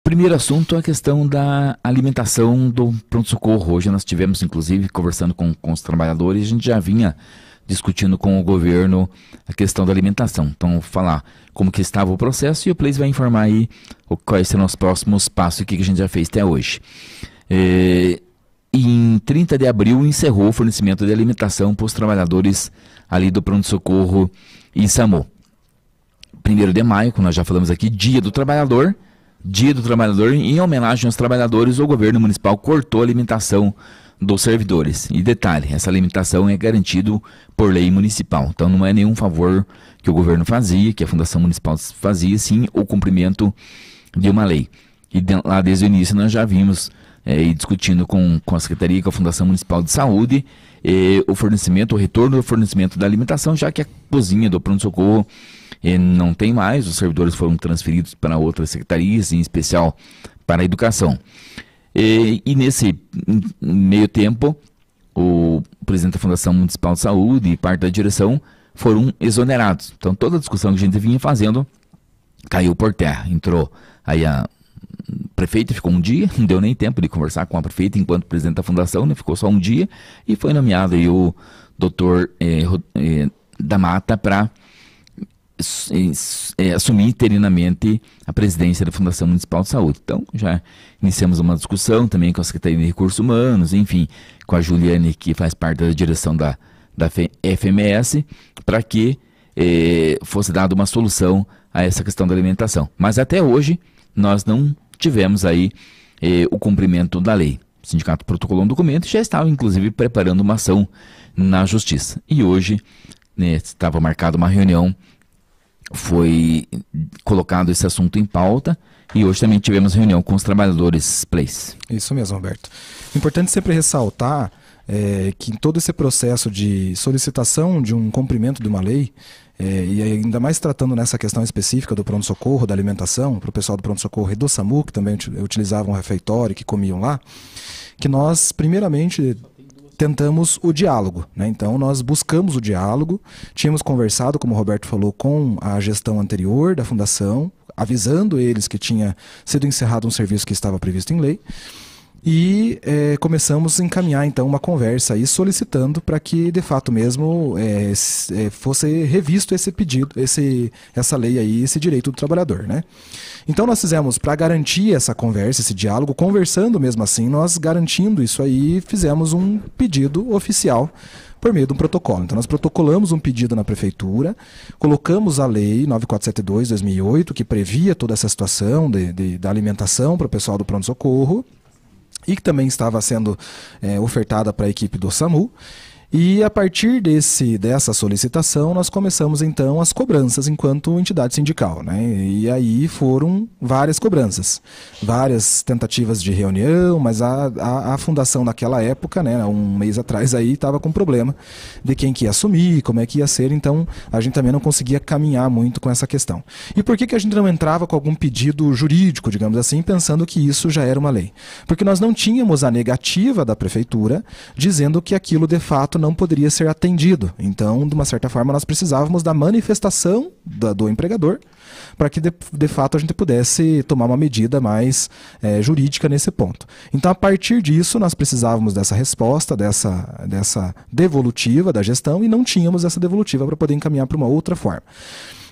Primeiro assunto é a questão da alimentação do pronto-socorro. Hoje nós tivemos, inclusive, conversando com os trabalhadores, a gente já vinha discutindo com o governo a questão da alimentação. Então, vou falar como que estava o processo e o Place vai informar aí quais serão os próximos passos e o que a gente já fez até hoje. Em 30 de abril encerrou o fornecimento de alimentação para os trabalhadores ali do pronto-socorro e SAMU. 1º de maio, como nós já falamos aqui, Dia do Trabalhador, em homenagem aos trabalhadores, o governo municipal cortou a alimentação dos servidores. E detalhe, essa alimentação é garantido por lei municipal. Então não é nenhum favor que o governo fazia, que a Fundação Municipal fazia, sim o cumprimento de uma lei. E lá desde o início nós já vimos discutindo com a Secretaria e com a Fundação Municipal de Saúde o retorno do fornecimento da alimentação, já que a cozinha do pronto-socorro não tem mais, os servidores foram transferidos para outras secretarias, em especial para a educação. E nesse meio tempo, o presidente da Fundação Municipal de Saúde e parte da direção foram exonerados. Então toda a discussão que a gente vinha fazendo caiu por terra. Entrou aí a prefeita, ficou um dia, não deu nem tempo de conversar com a prefeita enquanto presidente da fundação, né? Ficou só um dia e foi nomeado aí o doutor da Mata para assumir interinamente a presidência da Fundação Municipal de Saúde. Então, já iniciamos uma discussão também com a Secretaria de Recursos Humanos, enfim, com a Juliane, que faz parte da direção da FMS, para que fosse dada uma solução a essa questão da alimentação. Mas até hoje, nós não tivemos aí o cumprimento da lei. O sindicato protocolou um documento e já estava, inclusive, preparando uma ação na Justiça. E hoje, estava marcada uma reunião, foi colocado esse assunto em pauta e hoje também tivemos reunião com os trabalhadores Place. Isso mesmo, Roberto. Importante sempre ressaltar que em todo esse processo de solicitação de um cumprimento de uma lei, e ainda mais tratando nessa questão específica do pronto-socorro, da alimentação, para o pessoal do pronto-socorro e do SAMU, que também utilizavam o refeitório, que comiam lá, que nós, primeiramente, tentamos o diálogo, né? Então nós buscamos o diálogo, tínhamos conversado, como o Roberto falou, com a gestão anterior da fundação, avisando eles que tinha sido encerrado um serviço que estava previsto em lei, e começamos a encaminhar então uma conversa aí solicitando para que de fato mesmo fosse revisto esse pedido, essa lei aí, esse direito do trabalhador, né? Então nós fizemos, para garantir essa conversa, esse diálogo, conversando mesmo assim, nós garantindo isso aí, fizemos um pedido oficial por meio de um protocolo. Então nós protocolamos um pedido na prefeitura, colocamos a lei 9472/2008, que previa toda essa situação da alimentação para o pessoal do pronto-socorro, e que também estava sendo ofertada para a equipe do SAMU. E a partir dessa solicitação, nós começamos então as cobranças enquanto entidade sindical, né? E aí foram várias cobranças, várias tentativas de reunião, mas a fundação naquela época, né, um mês atrás aí, estava com problema de quem que ia assumir, como é que ia ser, então a gente também não conseguia caminhar muito com essa questão. E por que a gente não entrava com algum pedido jurídico, digamos assim, pensando que isso já era uma lei? Porque nós não tínhamos a negativa da prefeitura dizendo que aquilo de fato não poderia ser atendido. Então, de uma certa forma, nós precisávamos da manifestação do empregador para que, de fato, a gente pudesse tomar uma medida mais jurídica nesse ponto. Então, a partir disso, nós precisávamos dessa resposta, dessa devolutiva da gestão, e não tínhamos essa devolutiva para poder encaminhar para uma outra forma.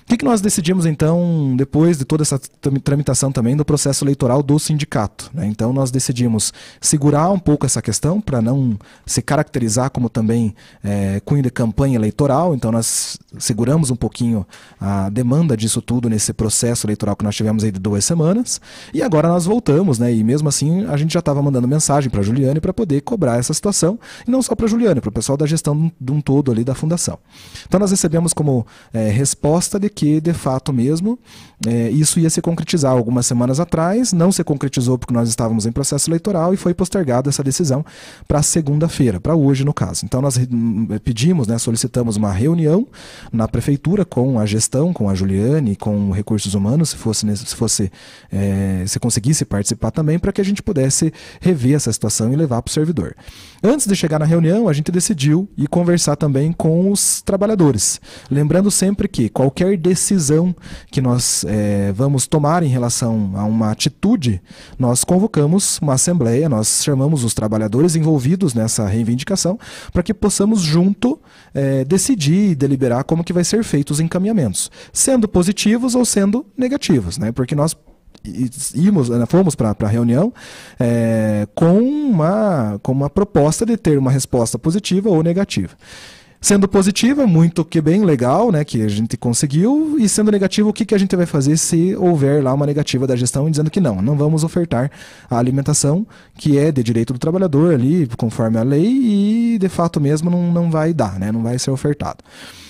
O que nós decidimos, então, depois de toda essa tramitação também do processo eleitoral do sindicato, né? Então, nós decidimos segurar um pouco essa questão para não se caracterizar como também cunho de campanha eleitoral. Então, nós seguramos um pouquinho a demanda disso tudo nesse processo eleitoral que nós tivemos aí de 2 semanas. E agora nós voltamos, né? E mesmo assim, a gente já estava mandando mensagem para a Juliane para poder cobrar essa situação. E não só para a Juliane, para o pessoal da gestão de um todo ali da fundação. Então, nós recebemos como resposta de que, de fato mesmo, isso ia se concretizar algumas semanas atrás, não se concretizou porque nós estávamos em processo eleitoral e foi postergada essa decisão para segunda-feira, para hoje no caso. Então nós pedimos, né, solicitamos uma reunião na prefeitura com a gestão, com a Juliane, com recursos humanos, se conseguisse participar também, para que a gente pudesse rever essa situação e levar para o servidor. Antes de chegar na reunião, a gente decidiu ir conversar também com os trabalhadores, lembrando sempre que qualquer decisão que nós vamos tomar em relação a uma atitude, nós convocamos uma assembleia, nós chamamos os trabalhadores envolvidos nessa reivindicação para que possamos junto decidir e deliberar como que vai ser feito os encaminhamentos, sendo positivos ou sendo negativos, né? Porque nós fomos para a reunião com uma proposta de ter uma resposta positiva ou negativa. Sendo positiva, muito que bem, legal, né, que a gente conseguiu, e sendo negativo, o que a gente vai fazer se houver lá uma negativa da gestão dizendo que não vamos ofertar a alimentação que é de direito do trabalhador ali, conforme a lei, e de fato mesmo não vai dar, né, não vai ser ofertado.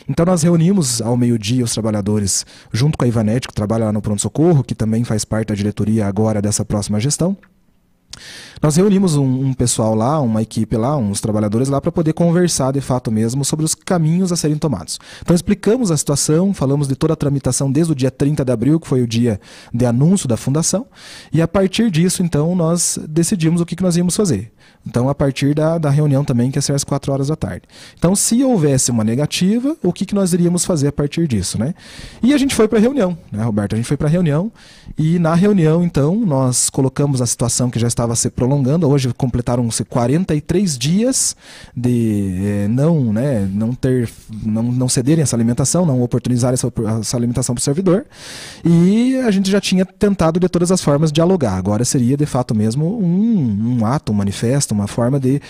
Então nós reunimos ao meio-dia os trabalhadores junto com a Ivanete, que trabalha lá no pronto-socorro, que também faz parte da diretoria agora dessa próxima gestão. Nós reunimos um pessoal lá, uma equipe lá, uns trabalhadores lá, para poder conversar de fato mesmo sobre os caminhos a serem tomados. Então explicamos a situação, falamos de toda a tramitação desde o dia 30 de abril, que foi o dia de anúncio da fundação, e a partir disso, então, nós decidimos o que nós íamos fazer. Então, a partir da reunião também, que ia ser às 4 horas da tarde. Então, se houvesse uma negativa, o que nós iríamos fazer a partir disso, né? E a gente foi para a reunião, né, Roberto? A gente foi para a reunião, e na reunião, então, nós colocamos a situação que já estava se prolongando. Hoje completaram-se 43 dias de não cederem essa alimentação, não oportunizar essa alimentação para o servidor, e a gente já tinha tentado de todas as formas dialogar. Agora seria de fato mesmo um ato, um manifesto, uma forma de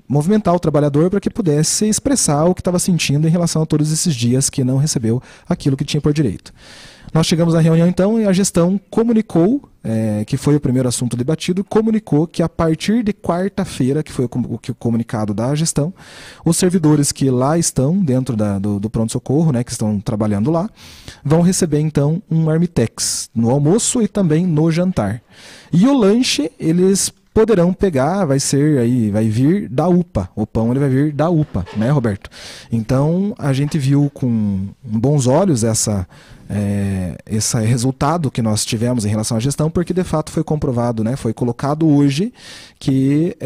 movimentar o trabalhador para que pudesse expressar o que estava sentindo em relação a todos esses dias que não recebeu aquilo que tinha por direito. Nós chegamos à reunião então e a gestão comunicou, que foi o primeiro assunto debatido, comunicou que a partir de quarta-feira, que foi o comunicado da gestão, os servidores que lá estão, dentro do pronto-socorro, né, que estão trabalhando lá, vão receber então um Marmitex no almoço e também no jantar. E o lanche, eles poderão pegar, vai vir da UPA. O pão ele vai vir da UPA, né, Roberto? Então, a gente viu com bons olhos esse resultado que nós tivemos em relação à gestão, porque de fato foi comprovado, né, foi colocado hoje que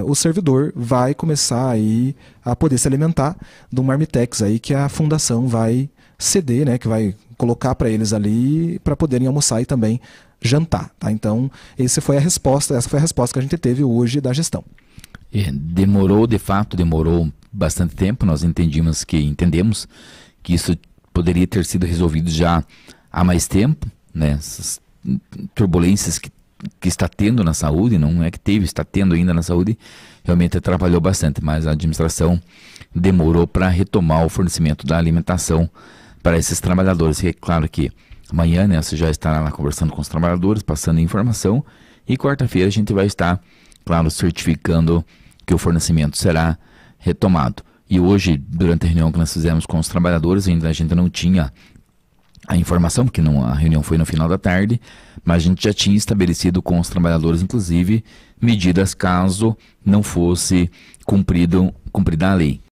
o servidor vai começar aí a poder se alimentar do Marmitex aí que a fundação vai ceder, né, que vai colocar para eles ali para poderem almoçar e também jantar, tá? Então, essa foi a resposta que a gente teve hoje da gestão. Demorou bastante tempo. Nós entendemos que isso poderia ter sido resolvido já há mais tempo, né? Essas turbulências que está tendo na saúde, não é que está tendo ainda na saúde, realmente atrapalhou bastante, mas a administração demorou para retomar o fornecimento da alimentação para esses trabalhadores. E é claro que amanhã, né, você já estará lá conversando com os trabalhadores, passando informação, e quarta-feira a gente vai estar, claro, certificando que o fornecimento será retomado. E hoje, durante a reunião que nós fizemos com os trabalhadores, ainda a gente não tinha a informação, porque a reunião foi no final da tarde, mas a gente já tinha estabelecido com os trabalhadores, inclusive, medidas caso não fosse cumprida a lei.